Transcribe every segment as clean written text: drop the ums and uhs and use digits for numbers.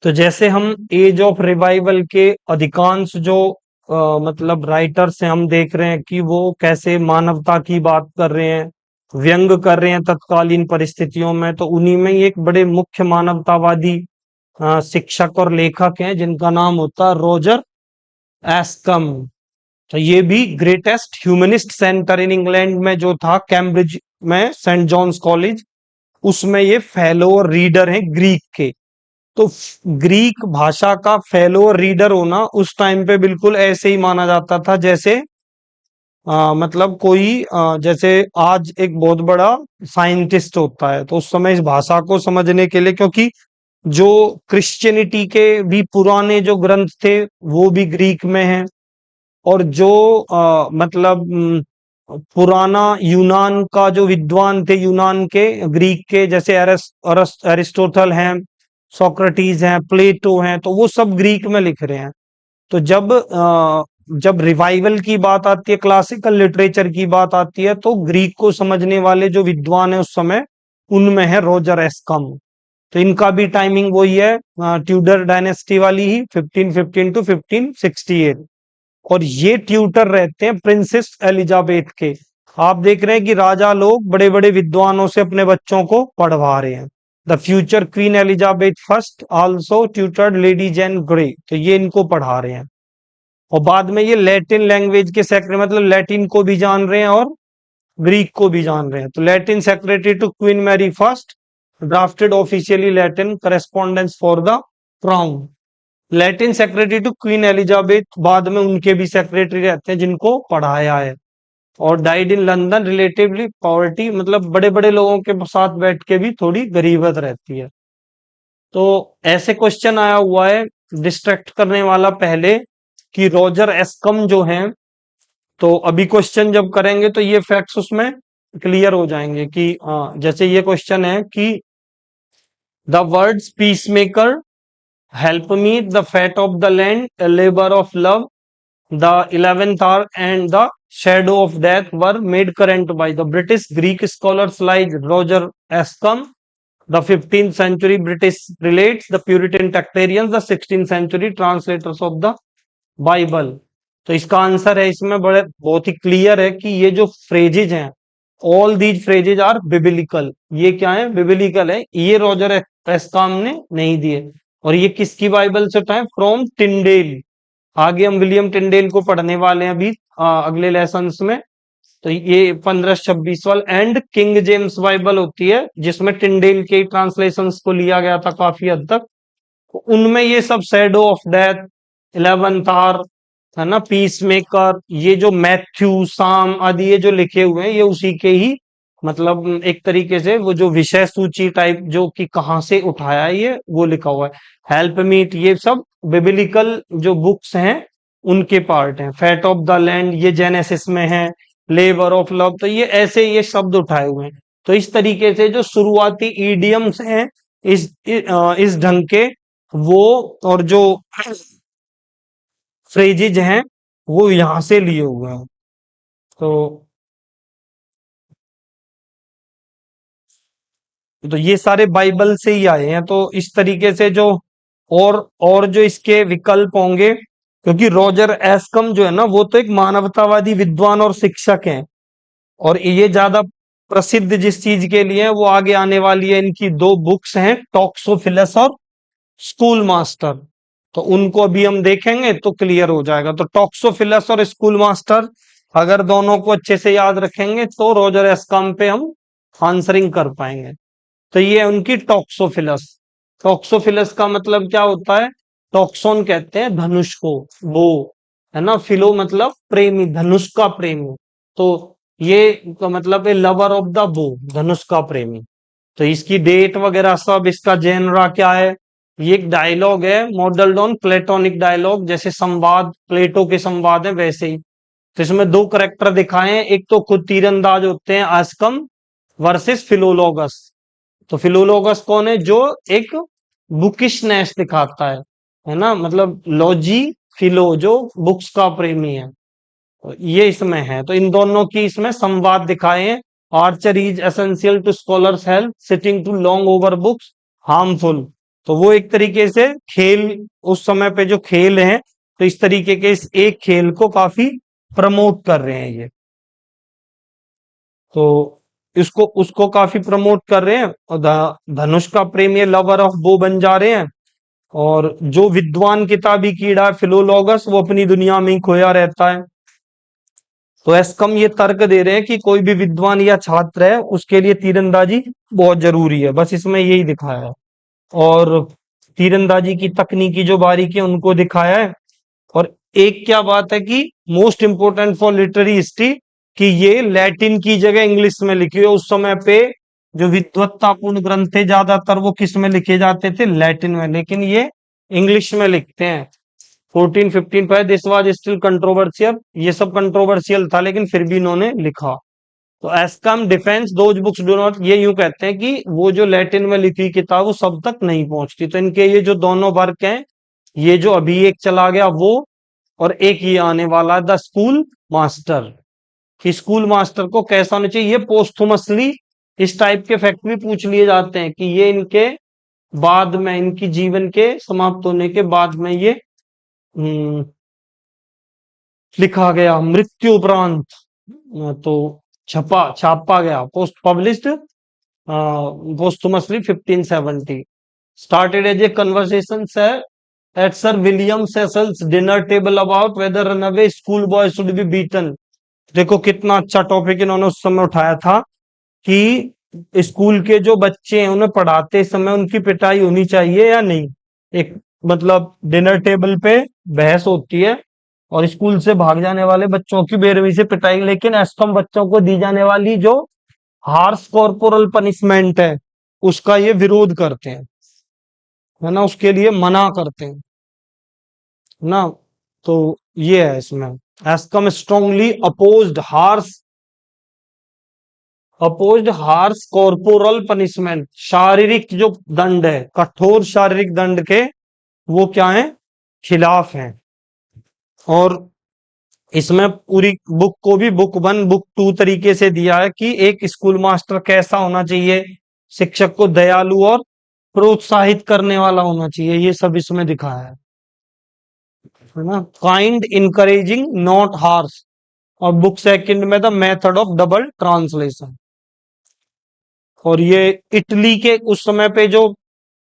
तो जैसे हम एज ऑफ रिवाइवल के अधिकांश जो मतलब राइटर्स हैं, हम देख रहे हैं कि वो कैसे मानवता की बात कर रहे हैं, व्यंग कर रहे हैं तत्कालीन परिस्थितियों में। तो उन्हीं में ही एक बड़े मुख्य मानवतावादी शिक्षक और लेखक हैं जिनका नाम होता है रॉजर एस्कम। तो ये भी greatest humanist centre in England में जो था, कैम्ब्रिज में सेंट जॉन्स कॉलेज, उसमें ये फेलो और रीडर हैं ग्रीक के। तो ग्रीक भाषा का फेलो और रीडर होना उस टाइम पे बिल्कुल ऐसे ही माना जाता था जैसे मतलब कोई जैसे आज एक बहुत बड़ा साइंटिस्ट होता है। तो उस समय इस भाषा को समझने के लिए, क्योंकि जो क्रिश्चियनिटी के भी पुराने जो ग्रंथ थे वो भी ग्रीक में हैं, और जो मतलब पुराना यूनान का जो विद्वान थे, यूनान के ग्रीक के, जैसे अरिस्टोटल हैं, सोक्रेटिस हैं, प्लेटो हैं, तो वो सब ग्रीक में लिख रहे हैं। तो जब रिवाइवल की बात आती है, क्लासिकल लिटरेचर की बात आती है, तो ग्रीक को समझने वाले जो विद्वान है उस समय, उनमें है रॉजर एस्कम। तो इनका भी टाइमिंग वही है, ट्यूडर डायनेस्टी वाली ही, 1515 टू 1568। और ये ट्यूटर रहते हैं प्रिंसेस एलिजाबेथ के। आप देख रहे हैं कि राजा लोग बड़े बड़े विद्वानों से अपने बच्चों को पढ़वा रहे हैं। The future Queen Elizabeth first also tutored Lady Jane Grey, तो ये इनको पढ़ा रहे हैं। और बाद में ये लैटिन लैंग्वेज के सेक्रेटरी, मतलब लैटिन को भी जान रहे हैं और ग्रीक को भी जान रहे हैं। तो Latin secretary to Queen Mary first, drafted officially Latin correspondence for the crown. Latin secretary to Queen Elizabeth, बाद में उनके भी सेक्रेटरी रहते हैं जिनको पढ़ाया है। और died in London relatively poverty, मतलब बड़े बड़े लोगों के साथ बैठ के भी थोड़ी गरीबत रहती है। तो ऐसे क्वेश्चन आया हुआ है डिस्ट्रैक्ट करने वाला पहले, कि रॉजर एस्कम जो हैं, तो अभी क्वेश्चन जब करेंगे तो ये फैक्ट्स उसमें क्लियर हो जाएंगे कि जैसे ये क्वेश्चन है कि the words peace maker, help me, the fat of the land, labour of love, the 11th hour and the shadow of death were made current by the British Greek scholars like Roger Ascham. The 15th century British relates the Puritan Tractarians, the 16th century translators of the Bible. तो इसका answer है इसमें बड़े बहुत ही clear है कि ये जो फ्रेजेज हैं, ऑल दीज फ्रेजेज आर बिबिलिकल। ये क्या है? बिबिलिकल है। ये रॉजर एस्काम ने नहीं दिए। और ये किसकी बाइबल से उठाए? From Tyndale. आगे हम विलियम टिंडेल को पढ़ने वाले हैं अभी अगले लेसन में। तो ये 1526 वाल एंड किंग जेम्स बाइबल होती है, जिसमें टिंडेल के ट्रांसलेशंस को लिया गया था काफी हद तक। तो उनमें ये सब shadow of death, 11th our, है ना, पीस मेकर, ये जो मैथ्यू साम आदि ये जो लिखे हुए हैं, ये उसी के ही मतलब एक तरीके से वो जो विषय सूची टाइप जो कि कहाँ से उठाया है ये वो लिखा हुआ है। हेल्प मीट, ये सब बिबिलिकल जो बुक्स हैं उनके पार्ट हैं। फैट ऑफ द लैंड ये जेनेसिस में है। लेबर ऑफ लव, तो ये ऐसे ये शब्द उठाए हुए हैं। तो इस तरीके से जो शुरुआती ईडियम्स हैं इस ढंग के, वो और जो फ्रेजेज हैं वो यहां से लिए हुए हैं। तो ये सारे बाइबल से ही आए हैं। तो इस तरीके से जो और जो इसके विकल्प होंगे, क्योंकि रॉजर एस्कम जो है ना, वो तो एक मानवतावादी विद्वान और शिक्षक हैं। और ये ज्यादा प्रसिद्ध जिस चीज के लिए है वो आगे आने वाली है, इनकी दो बुक्स हैं, टॉक्सोफिलस और स्कूल मास्टर। तो उनको अभी हम देखेंगे तो क्लियर हो जाएगा। तो टॉक्सोफिलस और स्कूल मास्टर अगर दोनों को अच्छे से याद रखेंगे तो रॉजर एस्कम पे हम आंसरिंग कर पाएंगे। तो ये है उनकी टॉक्सोफिलस। टॉक्सोफिलस का मतलब क्या होता है? टॉक्सोन कहते हैं धनुष को, वो है ना, फिलो मतलब प्रेमी, धनुष का प्रेमी। तो ये का मतलब है लवर ऑफ द बो, धनुष का प्रेमी। तो इसकी डेट वगैरह सब, इसका जेनरा क्या है, ये एक डायलॉग है मॉडल्ड ऑन प्लेटोनिक डायलॉग, जैसे संवाद प्लेटो के संवाद है वैसे ही। तो इसमें दो करेक्टर दिखाए हैं, एक तो खुद तीरंदाज होते हैं आस्कम वर्सेस फिलोलोगस। तो फिलोलोगस कौन है? जो एक बुकिशनेस दिखाता है ना, मतलब लॉजी, फिलो जो बुक्स का प्रेमी है, तो ये इसमें है। तो इन दोनों की इसमें संवाद दिखाए हैं। Archer is essential to scholars health, sitting too long over books harmful. तो वो एक तरीके से खेल, उस समय पे जो खेल हैं, तो इस तरीके के इस एक खेल को काफी प्रमोट कर रहे हैं ये। तो इसको उसको काफी प्रमोट कर रहे हैं, और धनुष का प्रेम ये लवर ऑफ बो बन जा रहे हैं। और जो विद्वान किताबी कीड़ा है फिलोलोगस, वो अपनी दुनिया में ही खोया रहता है। तो एस्कम ये तर्क दे रहे हैं कि कोई भी विद्वान या छात्र है उसके लिए तीरंदाजी बहुत जरूरी है, बस इसमें यही दिखाया है। और तीरंदाजी की तकनीकी जो बारीकी है उनको दिखाया है। और एक क्या बात है कि most important for literary history, कि ये लैटिन की जगह इंग्लिश में लिखी हुई है। उस समय पे जो विद्वत्तापूर्ण ग्रंथ थे ज्यादातर वो किस में लिखे जाते थे, लैटिन में, लेकिन ये इंग्लिश में लिखते हैं। 1415 पर दिस वाज स्टिल कंट्रोवर्शियल, ये सब कंट्रोवर्शियल था लेकिन फिर भी इन्होंने लिखा। तो Ascham defence those books do not, ये यूं कहते हैं कि वो जो लैटिन में लिखी किताब वो सब तक नहीं पहुंचती। तो इनके ये जो दोनों वर्क हैं, ये जो अभी एक चला गया वो, और एक ये आने वाला द स्कूल मास्टर, कि स्कूल मास्टर को कैसा होना चाहिए, ये पोस्टुमसली इस टाइप के फैक्ट भी पूछ लिए जाते हैं कि ये इनके बाद में, इनकी जीवन के समाप्त होने के बाद में ये लिखा गया, मृत्यु उपरांत। तो छापा गया, post published posthumously 1570। Started as a conversation at sir William Cecil's dinner table about whether runaway school boy should be beaten. देखो कितना अच्छा टॉपिक इन्होंने उस समय उठाया था कि स्कूल के जो बच्चे हैं उन्हें पढ़ाते समय उनकी पिटाई होनी चाहिए या नहीं। एक मतलब डिनर टेबल पे बहस होती है, और स्कूल से भाग जाने वाले बच्चों की बेरहमी से पिटाई, लेकिन एस्कम बच्चों को दी जाने वाली जो हार्श कॉर्पोरल पनिशमेंट है उसका ये विरोध करते हैं, है ना, उसके लिए मना करते हैं ना। तो ये है इसमें, Ascham strongly opposed harsh corporal punishment, शारीरिक जो दंड है, कठोर शारीरिक दंड के वो क्या है, खिलाफ हैं। और इसमें पूरी बुक को भी बुक 1 बुक 2 तरीके से दिया है कि एक स्कूल मास्टर कैसा होना चाहिए, शिक्षक को दयालु और प्रोत्साहित करने वाला होना चाहिए, ये सब इसमें दिखाया है ना। Kind, encouraging, not harsh. और बुक 2 में the method of double translation. और ये इटली के उस समय पे जो,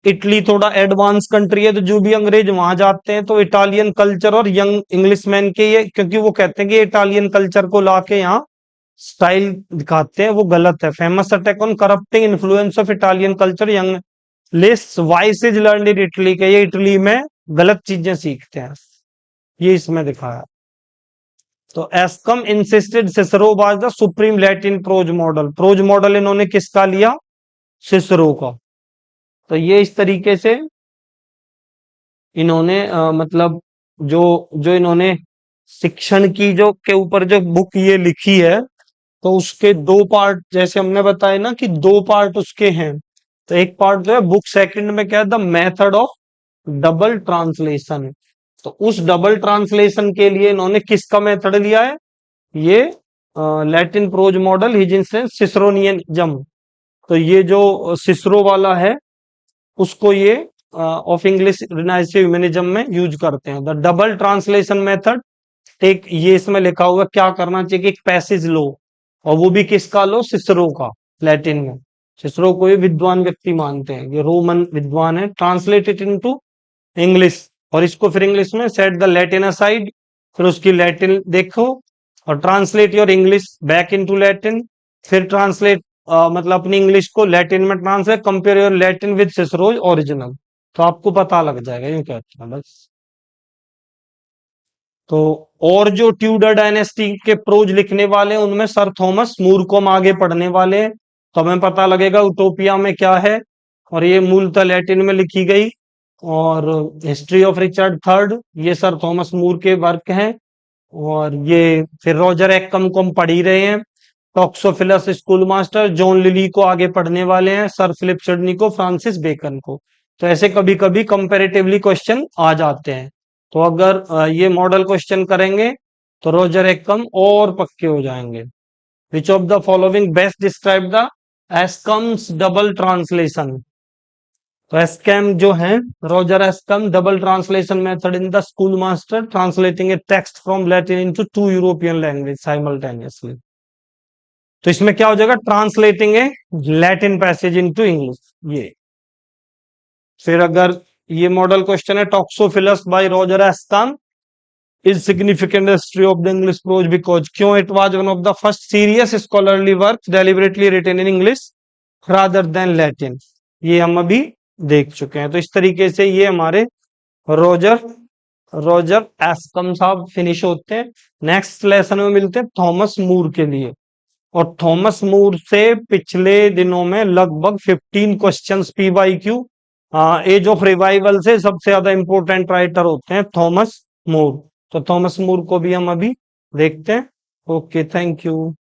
इटली थोड़ा एडवांस कंट्री है, तो जो भी अंग्रेज वहां जाते हैं तो इटालियन कल्चर और यंग इंग्लिशमैन के ये, क्योंकि वो कहते हैं कि इटालियन कल्चर को लाके यहाँ स्टाइल दिखाते हैं, वो गलत है। Famous attack on corrupting influence of Italian culture young list vice is learn in Italy के, ये इटली में गलत चीजें सीखते हैं, ये इसमें दिखाया। तो Ascham insisted Cicero was the supreme Latin prose model इन्होंने किसका लिया, सिसरो का। तो ये इस तरीके से इन्होंने मतलब जो जो इन्होंने शिक्षण की जो के ऊपर जो बुक ये लिखी है, तो उसके 2 पार्ट, जैसे हमने बताया ना कि 2 पार्ट उसके हैं। तो एक पार्ट जो है बुक 2 में क्या है, the method of double translation. तो उस डबल ट्रांसलेशन के लिए इन्होंने किसका मेथड लिया है, ये लैटिन प्रोज मॉडल हिजिंसन सिसरोनियनिज्म। तो ये जो सिसरो वाला है उसको ये ऑफ इंग्लिश रिनाइसिव ह्यूमनिज्म में यूज करते हैं। द डबल ट्रांसलेशन मेथड, एक ये इसमें लिखा हुआ क्या करना चाहिए कि एक पैसेज लो, और वो भी किसका लो, सिसरो का, लैटिन में। सिसरो को ये विद्वान व्यक्ति मानते हैं, ये रोमन विद्वान है। ट्रांसलेट इट इनटू इंग्लिश, और इसको फिर इंग्लिश में सेट द लैटिन असाइड, फिर उसकी लैटिन देखो, और translate your English back into Latin, फिर ट्रांसलेट मतलब अपनी इंग्लिश को लैटिन में translate, compare your Latin with Cicero's original, तो आपको पता लग जाएगा, यूं कहते हैं बस। तो और जो ट्यूडर डायनेस्टी के प्रोज लिखने वाले हैं उनमें सर थॉमस मूर को हम आगे पढ़ने वाले हैं, तो हमें पता लगेगा यूटोपिया में क्या है। और ये मूलतः लैटिन में लिखी गई। और हिस्ट्री ऑफ रिचर्ड थर्ड, ये सर थॉमस मूर के वर्क हैं। और ये फिर रॉजर एक्कम को हम पढ़ ही रहे हैं। टॉक्सोफिलस स्कूल मास्टर, जॉन लिली को आगे पढ़ने वाले हैं, सर फिलिप सिडनी को, फ्रांसिस बेकन को। तो ऐसे कभी कभी कंपैरेटिवली क्वेश्चन आ जाते हैं। तो अगर ये मॉडल क्वेश्चन करेंगे तो रोजर एक्कम और पक्के हो जाएंगे। Which of the following best describe the Ascham's double translation. तो एस्कैम जो है, Roger Ascham, double translation method in the school master, translating a text from Latin into two European language simultaneously. तो इसमें क्या हो जाएगा, translating a Latin passage into English, ये। फिर अगर ये मॉडल क्वेश्चन है, Toxophilus by Roger Ascham is significant in the history of the English prose because क्यों it was one of the first serious scholarly works deliberately written in English rather than Latin। ये हम अभी देख चुके हैं। तो इस तरीके से ये हमारे रॉजर रॉजर एस्कम साहब फिनिश होते हैं। नेक्स्ट लेसन में मिलते हैं थॉमस मूर के लिए। और थॉमस मूर से पिछले दिनों में लगभग 15 questions P Y Q, age of revival से सबसे ज्यादा इंपॉर्टेंट राइटर होते हैं थॉमस मूर। तो थॉमस मूर को भी हम अभी देखते हैं। Okay, thank you.